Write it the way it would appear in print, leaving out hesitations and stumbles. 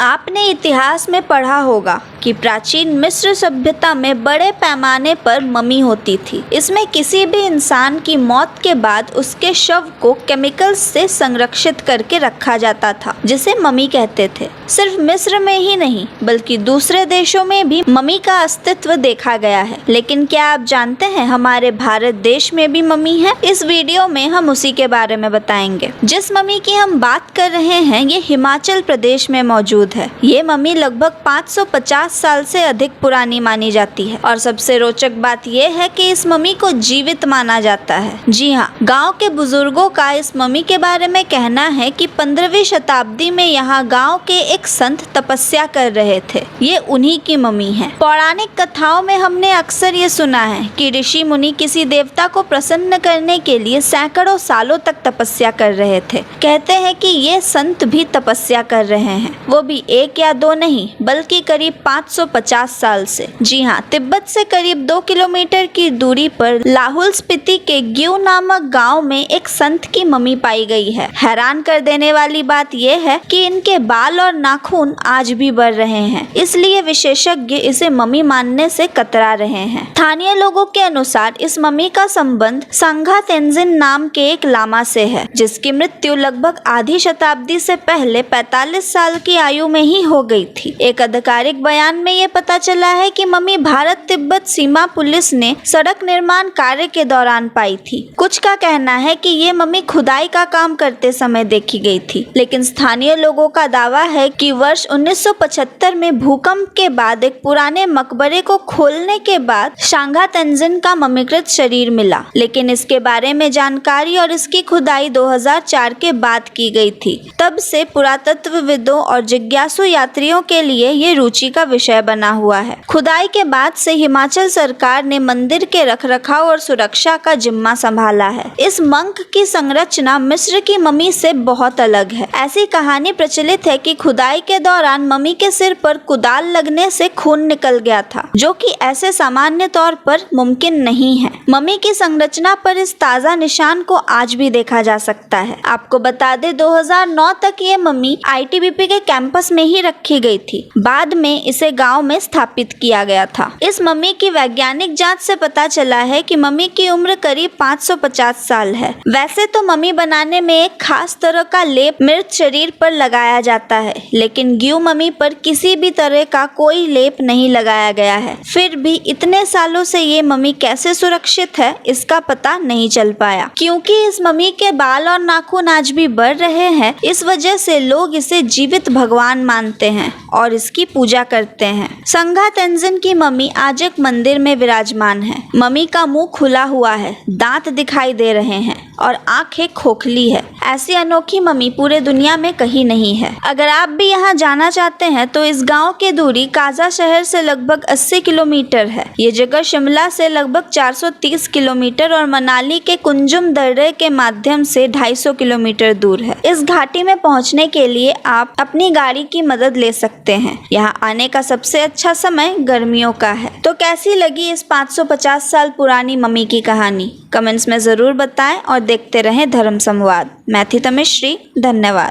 आपने इतिहास में पढ़ा होगा कि प्राचीन मिस्र सभ्यता में बड़े पैमाने पर ममी होती थी। इसमें किसी भी इंसान की मौत के बाद उसके शव को केमिकल्स से संरक्षित करके रखा जाता था, जिसे ममी कहते थे। सिर्फ मिस्र में ही नहीं बल्कि दूसरे देशों में भी ममी का अस्तित्व देखा गया है। लेकिन क्या आप जानते हैं हमारे भारत देश में भी ममी है? इस वीडियो में हम उसी के बारे में बताएंगे। जिस ममी की हम बात कर रहे हैं ये हिमाचल प्रदेश में मौजूद है। ये ममी लगभग 550 साल से अधिक पुरानी मानी जाती है और सबसे रोचक बात यह है कि इस ममी को जीवित माना जाता है। जी हाँ, गांव के बुजुर्गों का इस ममी के बारे में कहना है कि 15वीं शताब्दी में यहाँ गांव के एक संत तपस्या कर रहे थे। ये उन्हीं की ममी है। पौराणिक कथाओं में हमने अक्सर ये सुना है कि ऋषि मुनि किसी देवता को प्रसन्न करने के लिए सैकड़ों सालों तक तपस्या कर रहे थे। कहते हैं कि ये संत भी तपस्या कर रहे हैं, वो भी एक या दो नहीं बल्कि करीब 550 साल से। जी हाँ, तिब्बत से करीब 2 किलोमीटर की दूरी पर लाहुल स्पीति के ग्यू नामक गांव में एक संत की ममी पाई गई है। हैरान कर देने वाली बात यह है कि इनके बाल और नाखून आज भी बढ़ रहे हैं, इसलिए विशेषज्ञ इसे ममी मानने से कतरा रहे हैं। स्थानीय लोगों के अनुसार इस ममी का संबंध सांगा तेंजिन नाम के एक लामा से है, जिसकी मृत्यु लगभग आधी शताब्दी से पहले 45 साल की आयु में ही हो गई थी। एक आधिकारिक बयान में ये पता चला है कि ममी भारत तिब्बत सीमा पुलिस ने सड़क निर्माण कार्य के दौरान पाई थी। कुछ का कहना है कि ये ममी खुदाई का काम करते समय देखी गई थी, लेकिन स्थानीय लोगों का दावा है कि वर्ष 1975 में भूकंप के बाद एक पुराने मकबरे को खोलने के बाद सांगा तेंजिन का ममीकृत शरीर मिला, लेकिन इसके बारे में जानकारी और इसकी खुदाई 2004 के बाद की गई थी। तब से पुरातत्वविदों और जिज्ञासु यात्रियों के लिए ये रुचि का विषय बना हुआ है। खुदाई के बाद से हिमाचल सरकार ने मंदिर के रखरखाव और सुरक्षा का जिम्मा संभाला है। इस मंक की संरचना मिस्र की ममी से बहुत अलग है। ऐसी कहानी प्रचलित है कि खुदाई के दौरान ममी के सिर पर कुदाल लगने से खून निकल गया था, जो कि ऐसे सामान्य तौर पर मुमकिन नहीं है। ममी की संरचना पर इस ताजा निशान को आज भी देखा जा सकता है। आपको बता दें 2009 तक ये ममी आईटीबीपी के कैंपस में ही रखी गई थी। बाद में इसे गांव में स्थापित किया गया था। इस ममी की वैज्ञानिक जांच से पता चला है कि ममी की उम्र करीब 550 साल है। वैसे तो ममी बनाने में एक खास तरह का लेप मृत शरीर पर लगाया जाता है, लेकिन ग्यू ममी पर किसी भी तरह का कोई लेप नहीं लगाया गया है। फिर भी इतने सालों से ये ममी कैसे सुरक्षित है इसका पता नहीं चल पाया। क्योंकि इस ममी के बाल और नाखून आज भी बढ़ रहे हैं, इस वजह से लोग इसे जीवित भगवान मानते हैं और इसकी पूजा करते हैं। सांगा तेंजिन की ममी आज एक मंदिर में विराजमान है। ममी का मुंह खुला हुआ है, दांत दिखाई दे रहे हैं और आंखें खोखली है। ऐसी अनोखी ममी पूरे दुनिया में कहीं नहीं है। अगर आप भी यहाँ जाना चाहते हैं तो इस गांव की दूरी काजा शहर से लगभग 80 किलोमीटर है। ये जगह शिमला से लगभग 430 किलोमीटर और मनाली के कुंजुम दर्रे के माध्यम से 250 किलोमीटर दूर है। इस घाटी में पहुँचने के लिए आप अपनी गाड़ी की मदद ले सकते हैं। यहाँ आने का सबसे अच्छा समय गर्मियों का है। तो कैसी लगी इस 550 साल पुरानी ममी की कहानी? कमेंट्स में जरूर बताएं और देखते रहें धर्म संवाद। मैं थी तमिश्री, धन्यवाद।